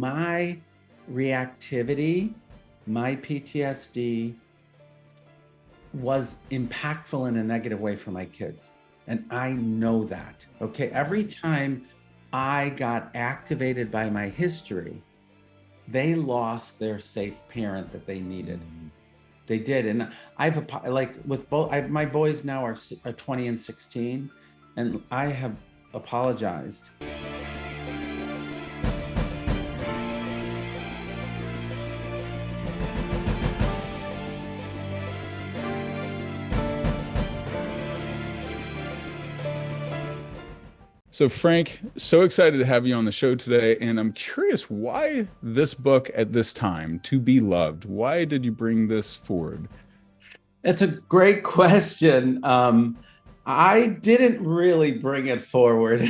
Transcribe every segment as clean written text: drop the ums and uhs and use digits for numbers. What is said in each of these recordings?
my reactivity, my PTSD was impactful in a negative way for my kids. And I know that, okay? Every time I got activated by my history, they lost their safe parent that they needed. They did. And I've, like with both, my boys now are 20 and 16, and I have apologized. So Frank, so excited to have you on the show today. And I'm curious, why this book at this time, To Be Loved? Why did you bring this forward? That's a great question. I didn't really bring it forward.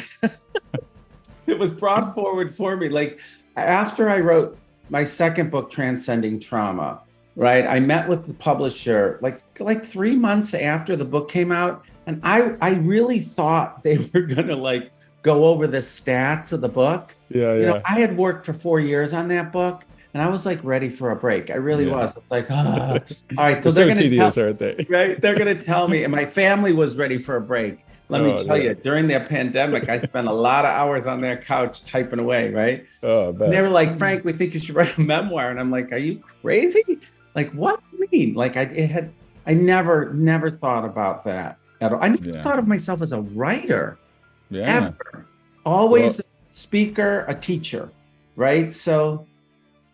It was brought forward for me. Like after I wrote my second book, Transcending Trauma, right? I met with the publisher like 3 months after the book came out. And I really thought they were gonna like go over the stats of the book. Yeah. You know, I had worked for 4 years on that book, and I was like ready for a break. I really was. It's like, all right, so they're so tedious, aren't they? Right? They're gonna tell me, and my family was ready for a break. Let me tell you, during the pandemic, I spent a lot of hours on their couch typing away, right? And they were like, Frank, we think you should write a memoir. And I'm like, are you crazy? Like, what do you mean? Like I never thought about that at all. I never thought of myself as a writer, ever. Always a speaker, a teacher, right? So.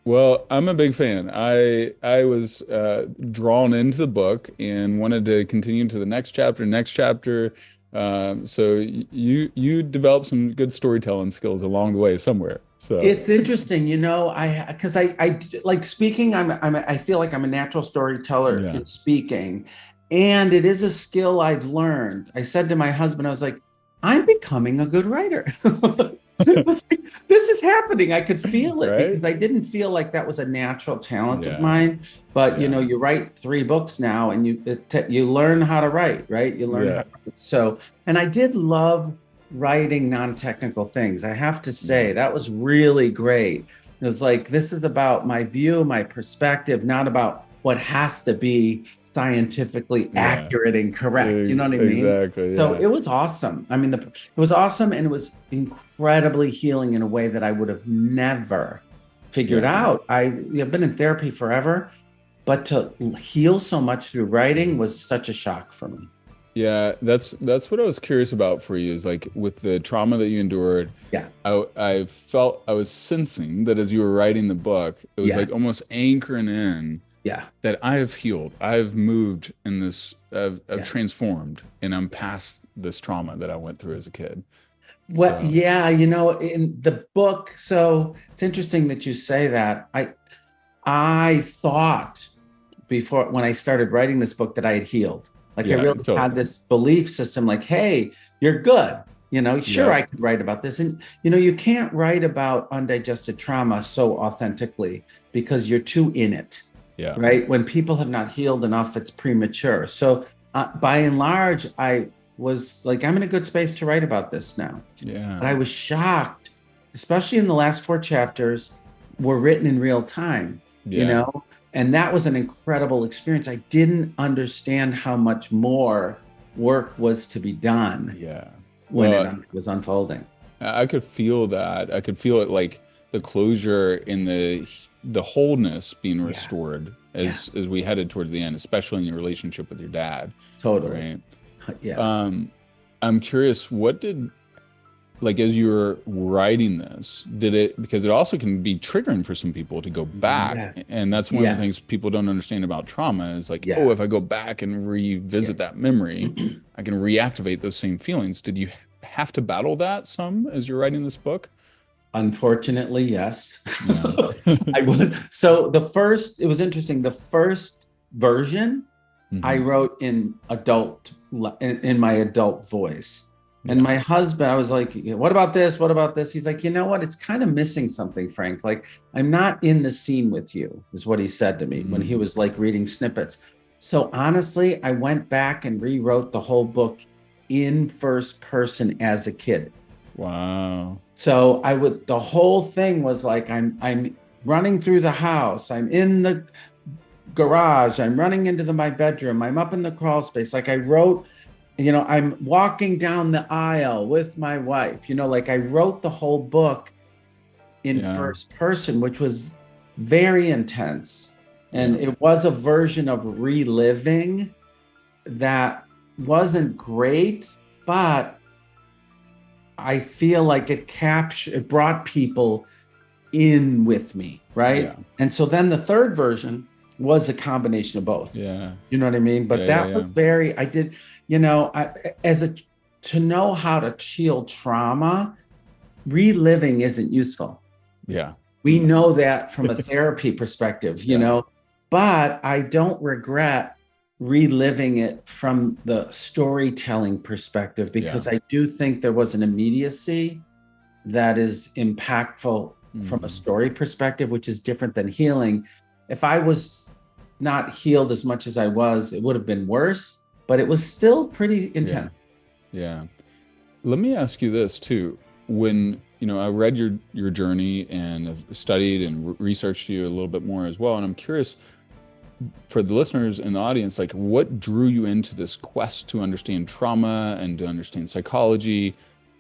Well, I'm a big fan. I was drawn into the book and wanted to continue to the next chapter. So you developed some good storytelling skills along the way somewhere. So it's interesting, you know, because I like speaking. I feel like I'm a natural storyteller in speaking, and it is a skill I've learned. I said to my husband, I was like, I'm becoming a good writer. This is happening. I could feel it because I didn't feel like that was a natural talent of mine. But you know, you write 3 books now, and you learn how to write, right? You learn how to write. So, and I did love writing non-technical things. I have to say that was really great. It was like, this is about my view, my perspective, not about what has to be scientifically accurate and correct. You know what I mean? Exactly. So it was awesome. I mean, it was awesome, and it was incredibly healing in a way that I would have never figured out. I've been in therapy forever, but to heal so much through writing was such a shock for me. Yeah, that's what I was curious about for you, is like with the trauma that you endured. I felt, I was sensing that as you were writing the book, it was like almost anchoring in that I have healed, I've moved in this, I've transformed, and I'm past this trauma that I went through as a kid. Well, you know, in the book, so it's interesting that you say that. I thought before, when I started writing this book, that I had healed. Like I really had this belief system, like, hey, you're good. You know, sure, I could write about this. And, you know, you can't write about undigested trauma so authentically because you're too in it. Right. When people have not healed enough, it's premature. So by and large, I was like, I'm in a good space to write about this now. But I was shocked, especially in the last 4 chapters were written in real time, you know, and that was an incredible experience. I didn't understand how much more work was to be done when it was unfolding. I could feel that. I could feel it, like the closure in the wholeness being restored as we headed towards the end, especially in your relationship with your dad. Totally. Right? I'm curious, what did, like, as you were writing this, did it, because it also can be triggering for some people to go back. And that's one of the things people don't understand about trauma is like, oh, if I go back and revisit that memory, I can reactivate those same feelings. Did you have to battle that some as you're writing this book? Unfortunately, yes. I was. So it was interesting. The first version I wrote in my adult voice. And my husband, I was like, what about this? What about this? He's like, you know what? It's kind of missing something, Frank. Like, I'm not in the scene with you, is what he said to me when he was like reading snippets. So honestly, I went back and rewrote the whole book in first person as a kid. Wow. So the whole thing was like, I'm running through the house, I'm in the garage, I'm running into my bedroom, I'm up in the crawl space. Like I wrote, I'm walking down the aisle with my wife, like I wrote the whole book in first person, which was very intense. And it was a version of reliving that wasn't great, but I feel like it brought people in with me, right? Yeah. And so then the third version was a combination of both. Yeah. You know what I mean? But that was very, I did, to know how to heal trauma, reliving isn't useful. Yeah. We know that from a therapy perspective, but I don't regret reliving it from the storytelling perspective, because I do think there was an immediacy that is impactful from a story perspective, which is different than healing. If I was not healed as much as I was, it would have been worse, but it was still pretty intense. Yeah. Let me ask you this too. When, I read your journey and have studied and researched you a little bit more as well. And I'm curious, for the listeners in the audience, like what drew you into this quest to understand trauma and to understand psychology?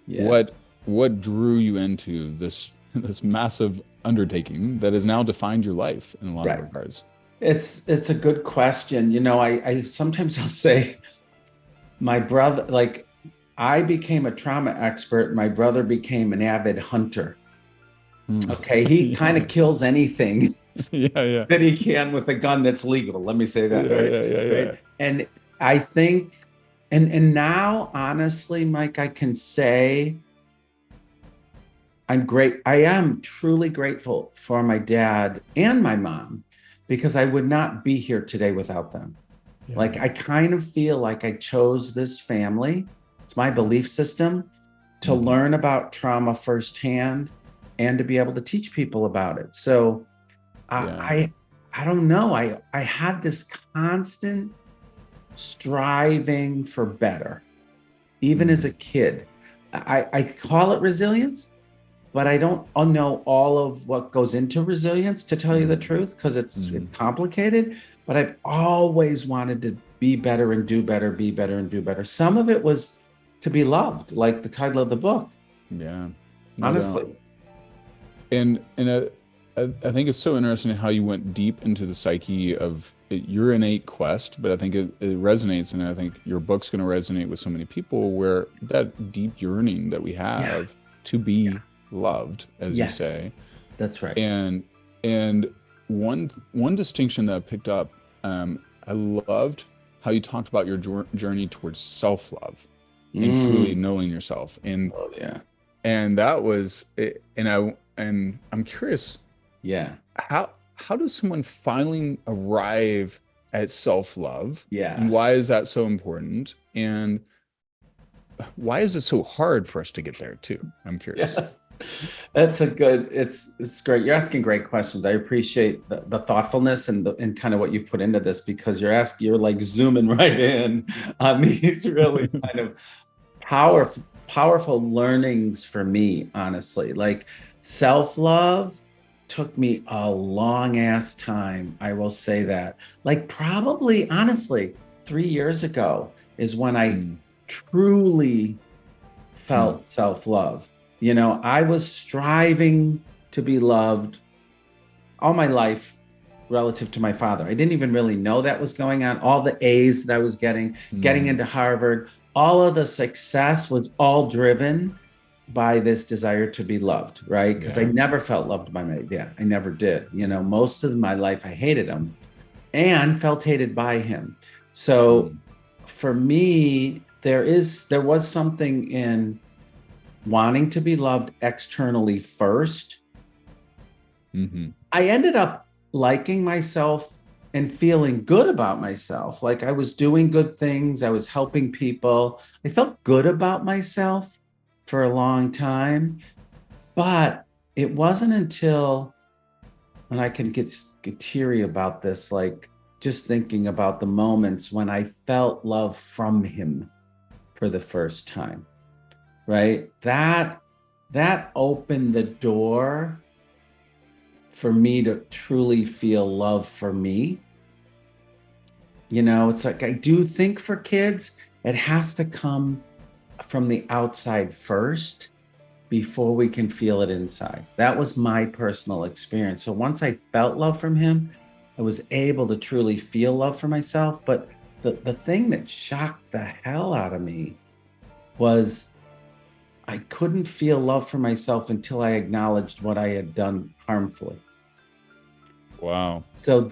What drew you into this massive undertaking that has now defined your life in a lot of regards? It's a good question. I sometimes I'll say my brother, like I became a trauma expert. My brother became an avid hunter. Okay. He kind of kills anything that he can with a gun that's legal. Let me say that. Right. And I think, and now, honestly, Mike, I can say I'm great. I am truly grateful for my dad and my mom, because I would not be here today without them. Like, I kind of feel like I chose this family, it's my belief system, to learn about trauma firsthand and to be able to teach people about it. So I don't know. I had this constant striving for better, even as a kid. I call it resilience, but I don't know all of what goes into resilience, to tell you the truth, because it's complicated. But I've always wanted to be better and do better, be better and do better. Some of it was to be loved, like the title of the book. Yeah, honestly. And I think it's so interesting how you went deep into the psyche of your innate quest, but I think it resonates, and I think your book's going to resonate with so many people, where that deep yearning that we have to be loved, as you say. That's right. And one distinction that I picked up, I loved how you talked about your journey towards self-love and truly knowing yourself. And and that was it. And I'm curious, how does someone finally arrive at self-love? And why is that so important? And why is it so hard for us to get there too? I'm curious. That's it's great. You're asking great questions. I appreciate the thoughtfulness and kind of what you've put into this, because you're like zooming right in on these really kind of powerful learnings for me, honestly. Like, self-love took me a long ass time. I will say that. Like, probably, honestly, 3 years ago is when I truly felt self-love. I was striving to be loved all my life relative to my father. I didn't even really know that was going on. All the A's that I was getting into Harvard, all of the success was all driven by this desire to be loved, right? Because I never felt loved by my dad. I never did. Most of my life I hated him and felt hated by him. So for me, there was something in wanting to be loved externally first. I ended up liking myself and feeling good about myself. Like, I was doing good things. I was helping people. I felt good about myself for a long time. But it wasn't until, and I can get teary about this, like just thinking about the moments when I felt love from him for the first time, right? That that opened the door for me to truly feel love for me. You know, it's like, I do think for kids, it has to come from the outside first before we can feel it inside. That was my personal experience. So once I felt love from him, I was able to truly feel love for myself. But the thing that shocked the hell out of me was I couldn't feel love for myself until I acknowledged what I had done harmfully. Wow. So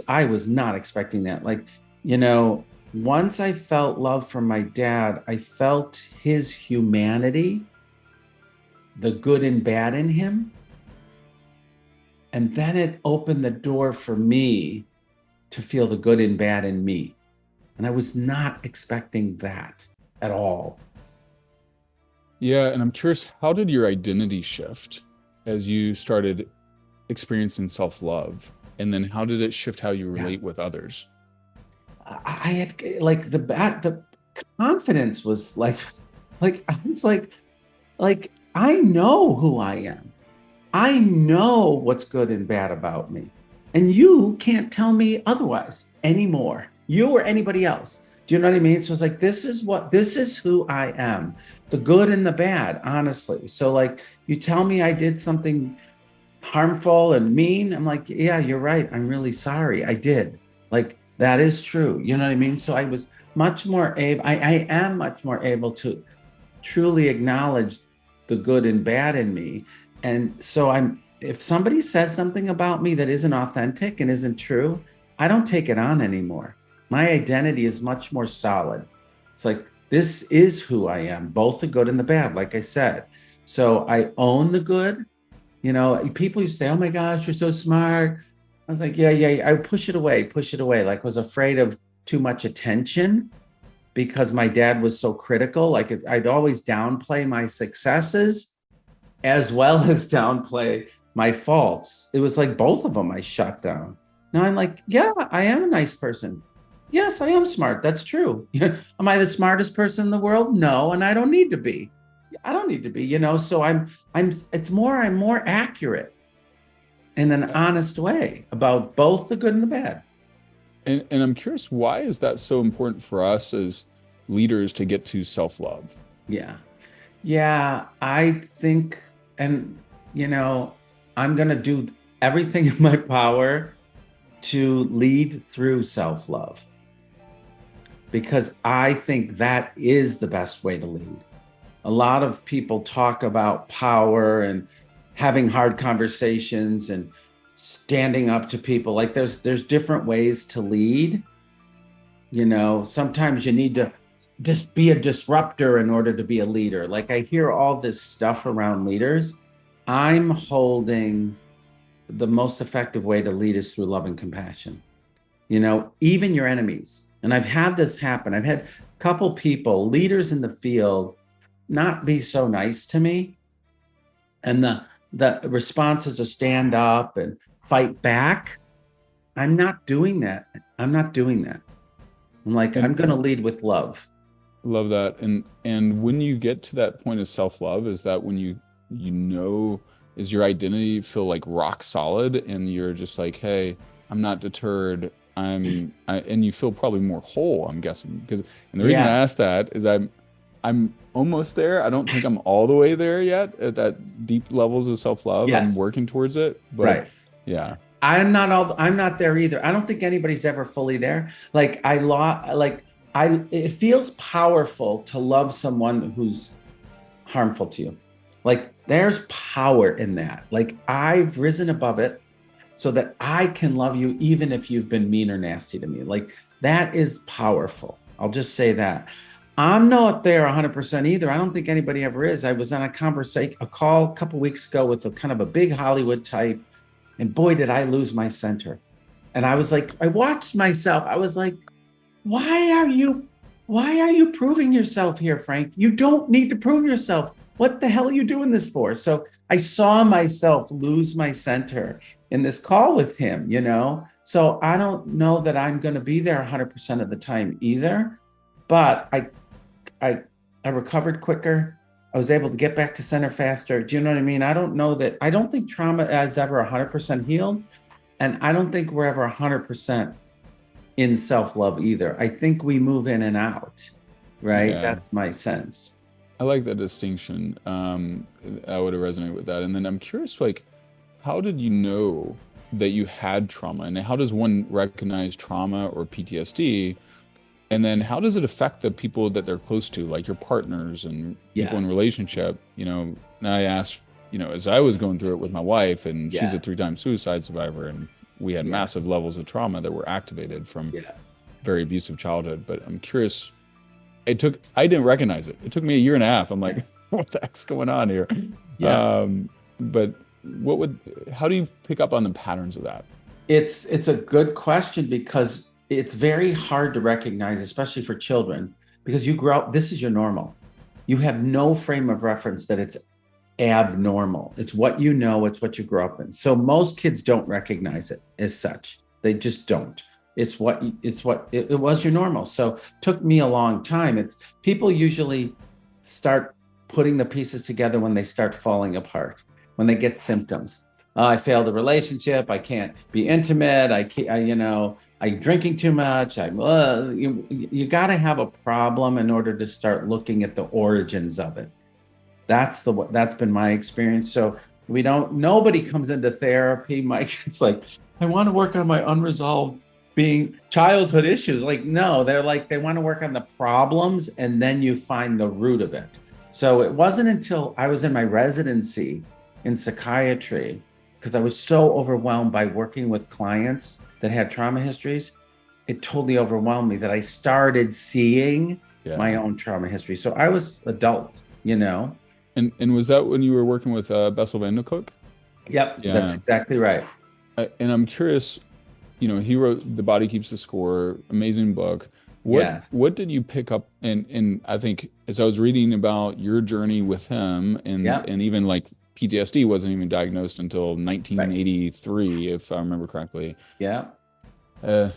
I was not expecting that. Like, you know, once I felt love from my dad, I felt his humanity, the good and bad in him. And then it opened the door for me to feel the good and bad in me. And I was not expecting that at all. Yeah. And I'm curious, how did your identity shift as you started experiencing self-love? And then how did it shift how you relate with others? I had like the confidence was like I was like, I know who I am. I know what's good and bad about me. And you can't tell me otherwise anymore. You or anybody else. Do you know what I mean? So it's like, this is who I am. The good and the bad, honestly. So like, you tell me I did something harmful and mean. I'm like, yeah, you're right. I'm really sorry. I did. Like, that is true. You know what I mean? So I was much more able, I am much more able to truly acknowledge the good and bad in me. And so if somebody says something about me that isn't authentic and isn't true, I don't take it on anymore. My identity is much more solid. It's like, this is who I am, both the good and the bad, like I said. So I own the good. You know, people used to say, oh my gosh, you're so smart. I was like, yeah. I push it away. Like, was afraid of too much attention because my dad was so critical. Like, I'd always downplay my successes as well as downplay my faults. It was like both of them I shut down. Now I'm like, yeah, I am a nice person. Yes, I am smart. That's true. Am I the smartest person in the world? No, and I don't need to be. You know, so I'm more accurate in an honest way about both the good and the bad. And I'm curious, why is that so important for us as leaders to get to self-love? Yeah, I think, and you know, I'm going to do everything in my power to lead through self-love, because I think that is the best way to lead. A lot of people talk about power and having hard conversations and standing up to people. Like, there's different ways to lead. You know, sometimes you need to just be a disruptor in order to be a leader. Like, I hear all this stuff around leaders. I'm holding the most effective way to lead is through love and compassion. You know, even your enemies. And I've had this happen. I've had a couple people, leaders in the field, not be so nice to me. And the response is to stand up and fight back. I'm not doing that. I'm like, I'm going to lead with love. Love that. And when you get to that point of self-love, is that when you know, is your identity feel like rock solid and you're just like, hey, I'm not deterred. And you feel probably more whole, I'm guessing. And the reason I ask that is I'm almost there. I don't think I'm all the way there yet at that deep levels of self-love. Yes. I'm working towards it. But right. Yeah. I'm not there either. I don't think anybody's ever fully there. Like, it feels powerful to love someone who's harmful to you. Like, there's power in that. Like, I've risen above it so that I can love you even if you've been mean or nasty to me. Like, that is powerful. I'll just say that. I'm not there 100% either. I don't think anybody ever is. I was on a call a couple weeks ago with a kind of a big Hollywood type, and boy, did I lose my center. And I was like, I watched myself. I was like, why are you proving yourself here, Frank? You don't need to prove yourself. What the hell are you doing this for? So I saw myself lose my center in this call with him, you know? So I don't know that I'm going to be there 100% of the time either, but I recovered quicker. I was able to get back to center faster. Do you know what I mean? I don't think trauma is ever 100% healed. And I don't think we're ever 100% in self-love either. I think we move in and out, right? Yeah. That's my sense. I like that distinction. I would resonate with that. And then I'm curious, like, how did you know that you had trauma? And how does one recognize trauma or PTSD? And then how does it affect the people that they're close to, like your partners and people in relationship? You know, and I asked, you know, as I was going through it with my wife, and she's a 3-time suicide survivor, and we had massive levels of trauma that were activated from very abusive childhood. But I'm curious, I didn't recognize it. It took me 1.5 years. I'm like, what the heck's going on here? But how do you pick up on the patterns of that? It's a good question, because it's very hard to recognize, especially for children, because you grow up, this is your normal. You have no frame of reference that it's abnormal. It's what you know, it's what you grew up in. So most kids don't recognize it as such. They just don't. It was your normal. So it took me a long time. People usually start putting the pieces together when they start falling apart, when they get symptoms. I failed a relationship. I can't be intimate. I'm drinking too much. You got to have a problem in order to start looking at the origins of it. That's been my experience. So nobody comes into therapy, Mike. It's like, I want to work on my unresolved childhood issues. Like, no, they want to work on the problems, and then you find the root of it. So it wasn't until I was in my residency in psychiatry, because I was so overwhelmed by working with clients that had trauma histories, it totally overwhelmed me that I started seeing my own trauma history. So I was adult, you know. And was that when you were working with Bessel van der Kolk? Yep, that's exactly right. And I'm curious, you know, he wrote The Body Keeps the Score, amazing book. What did you pick up? And I think as I was reading about your journey with him, and even like PTSD wasn't even diagnosed until 1983, if I remember correctly. Yeah. And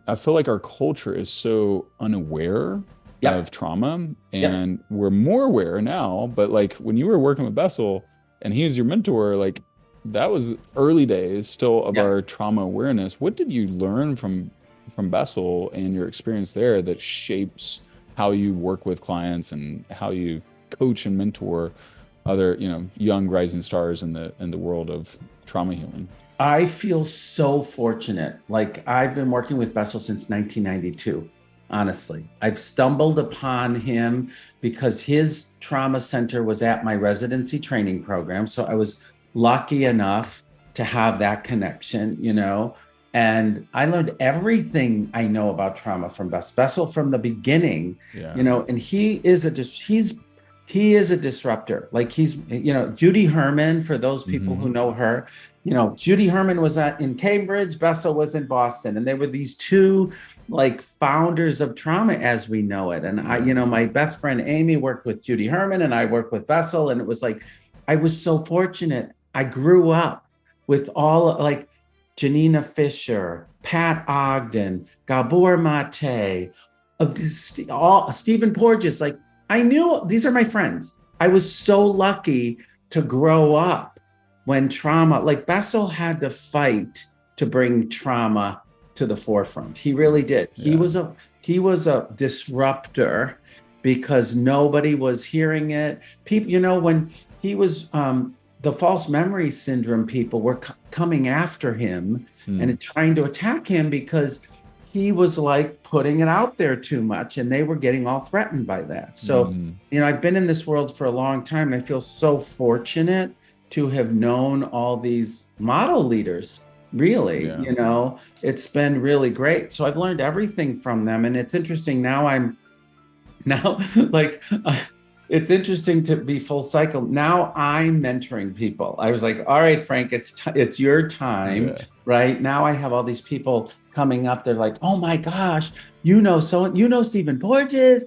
I feel like our culture is so unaware of trauma, and we're more aware now. But like when you were working with Bessel and he was your mentor, like that was early days still of our trauma awareness. What did you learn from Bessel and your experience there that shapes how you work with clients and how you coach and mentor other, you know, young rising stars in the world of trauma healing? I feel so fortunate. Like, I've been working with Bessel since 1992. Honestly, I've stumbled upon him because his trauma center was at my residency training program. So I was lucky enough to have that connection, you know, and I learned everything I know about trauma from Bessel from the beginning, you know, and he is a disruptor. Like, he's, you know, Judy Herman, for those people who know her, you know, Judy Herman was in Cambridge, Bessel was in Boston, and they were these two like founders of trauma as we know it. And I, you know, my best friend Amy worked with Judy Herman and I worked with Bessel, and it was like, I was so fortunate. I grew up with all like Janina Fisher, Pat Ogden, Gabor Mate, Stephen Porges. Like, I knew these are my friends. I was so lucky to grow up when trauma, like Bessel had to fight to bring trauma to the forefront. He really did. He was a disruptor because nobody was hearing it. People, you know, when he was the false memory syndrome, people were coming after him and trying to attack him because he was like putting it out there too much, and they were getting all threatened by that. So, you know, I've been in this world for a long time. And I feel so fortunate to have known all these model leaders. Really, you know, it's been really great. So I've learned everything from them. And it's interesting it's interesting to be full cycle. Now I'm mentoring people. I was like, all right, Frank, it's your time right? Now I have all these people coming up. They're like, "Oh my gosh, you know Stephen Porges,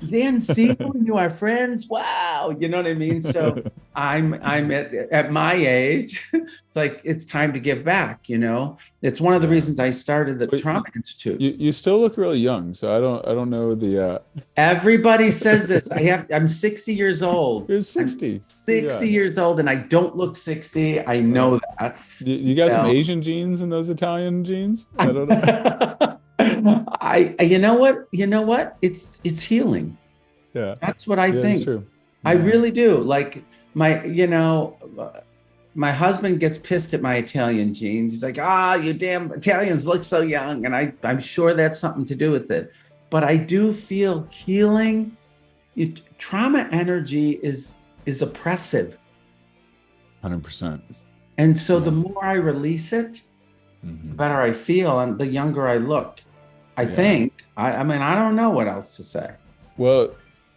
Dan Siegel, you are friends. Wow, you know what I mean?" So I'm at my age. It's like it's time to give back. It's one of the reasons I started the Trauma Institute. You still look really young, so I don't know the. Everybody says this. I'm 60 years old. You're 60. I'm 60 years old, and I don't look 60. I know that. You got some Asian genes in those Italian genes? I don't know. You know what? It's healing. Yeah. That's what I think. That's true. I really do. Like my husband gets pissed at my Italian genes. He's like, you damn Italians look so young. And I'm sure that's something to do with it. But I do feel healing. Trauma energy is oppressive. 100%. And so the more I release it, the better I feel and the younger I look. I think. I mean, I don't know what else to say. Well,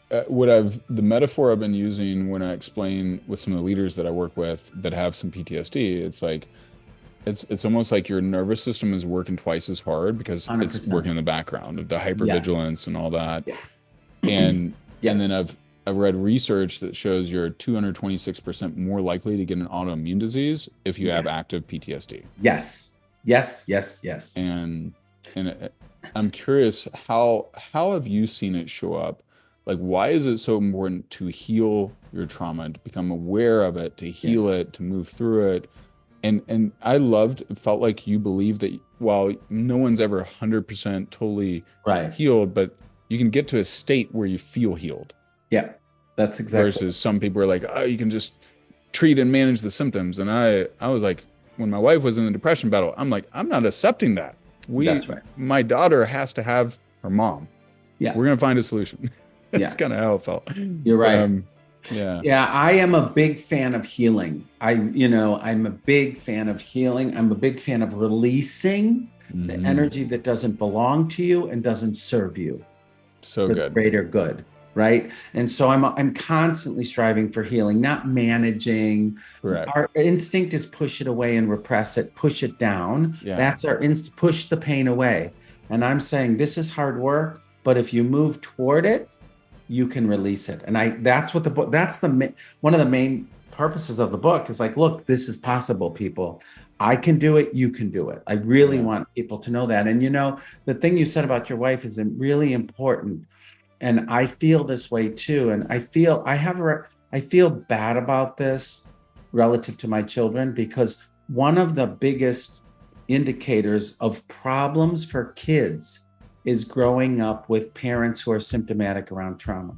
the metaphor I've been using when I explain with some of the leaders that I work with that have some PTSD, it's like, it's almost like your nervous system is working twice as hard because 100%. It's working in the background of the hypervigilance and all that. Yeah. And then I've read research that shows you're 226% more likely to get an autoimmune disease if you have active PTSD. Yes. And I'm curious, how have you seen it show up? Like, why is it so important to heal your trauma, to become aware of it, to heal it, to move through it? And I felt like you believed that while no one's ever 100% totally healed, but you can get to a state where you feel healed. Yeah, that's exactly. Versus some people are like, you can just treat and manage the symptoms. And I was like, when my wife was in the depression battle, I'm like, I'm not accepting that. My daughter has to have her mom. Yeah, we're gonna find a solution. That's kind of how it felt. You're right. I am a big fan of healing. I'm a big fan of healing. I'm a big fan of releasing the energy that doesn't belong to you and doesn't serve you. So good. Greater good. Right. And so I'm constantly striving for healing, not managing. Correct. Our instinct is push it away and repress it, push it down. Yeah. That's our instinct, push the pain away. And I'm saying this is hard work, but if you move toward it, you can release it. And that's what the book, one of the main purposes of the book is like, look, this is possible, people. I can do it. You can do it. I really want people to know that. And the thing you said about your wife is really important. And I feel this way too. And I feel bad about this relative to my children, because one of the biggest indicators of problems for kids is growing up with parents who are symptomatic around trauma.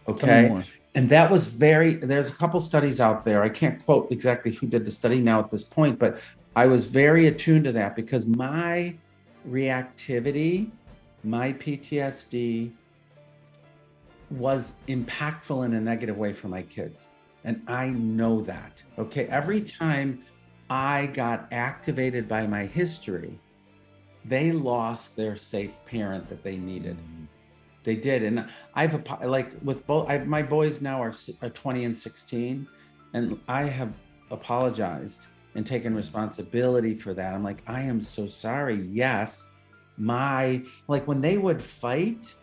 Okay. And that was there's a couple studies out there. I can't quote exactly who did the study now at this point, but I was very attuned to that because my reactivity, my PTSD was impactful in a negative way for my kids. And I know that. Okay. Every time I got activated by my history, they lost their safe parent that they needed. They did. And my boys now are 20 and 16, and I have apologized and taken responsibility for that. I'm like, I am so sorry. Yes. When they would fight,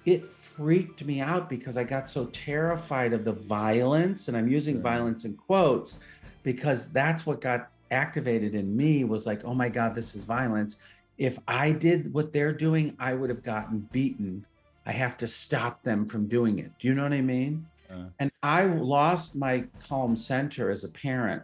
it freaked me out because I got so terrified of the violence, and I'm using violence in quotes because that's what got activated in me, was like, oh my God, this is violence. If I did what they're doing, I would have gotten beaten. I have to stop them from doing it. Do you know what I mean? And I lost my calm center as a parent.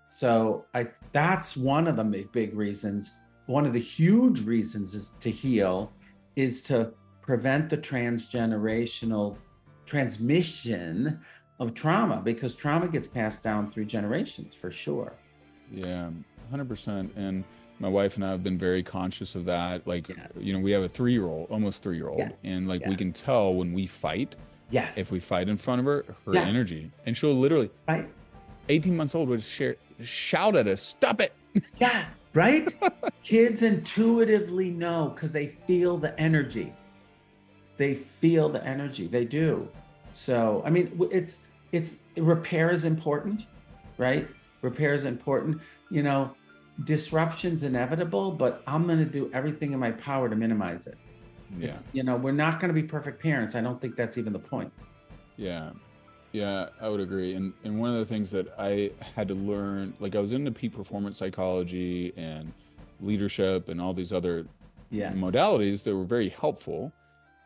So that's one of the big reasons. One of the huge reasons is to heal, is to prevent the transgenerational transmission of trauma, because trauma gets passed down through generations for sure. Yeah, 100%. And my wife and I have been very conscious of that. Like, we have a 3-year-old, almost 3-year-old. And we can tell when we fight, if we fight in front of her energy, and she'll literally, 18 months old, would shout at us, stop it. Yeah. Right? Kids intuitively know because they feel the energy. They feel the energy. They do. So, I mean, repair is important, right? repair is important. You know, disruption's inevitable, but I'm going to do everything in my power to minimize it. Yeah. It's, you know, we're not going to be perfect parents. I don't think that's even the point. Yeah. Yeah, I would agree. And one of the things that I had to learn, like I was into peak performance psychology and leadership and all these other modalities that were very helpful.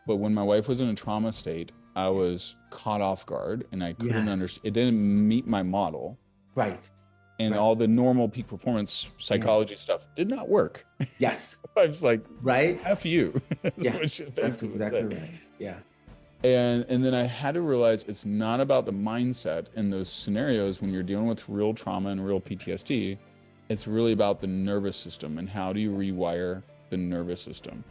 But when my wife was in a trauma state, I was caught off guard and I couldn't understand. It didn't meet my model. Right. And all the normal peak performance psychology stuff did not work. Yes. I was like, right. F you. That's exactly right. Yeah. And then I had to realize it's not about the mindset in those scenarios when you're dealing with real trauma and real PTSD. It's really about the nervous system and how do you rewire the nervous system.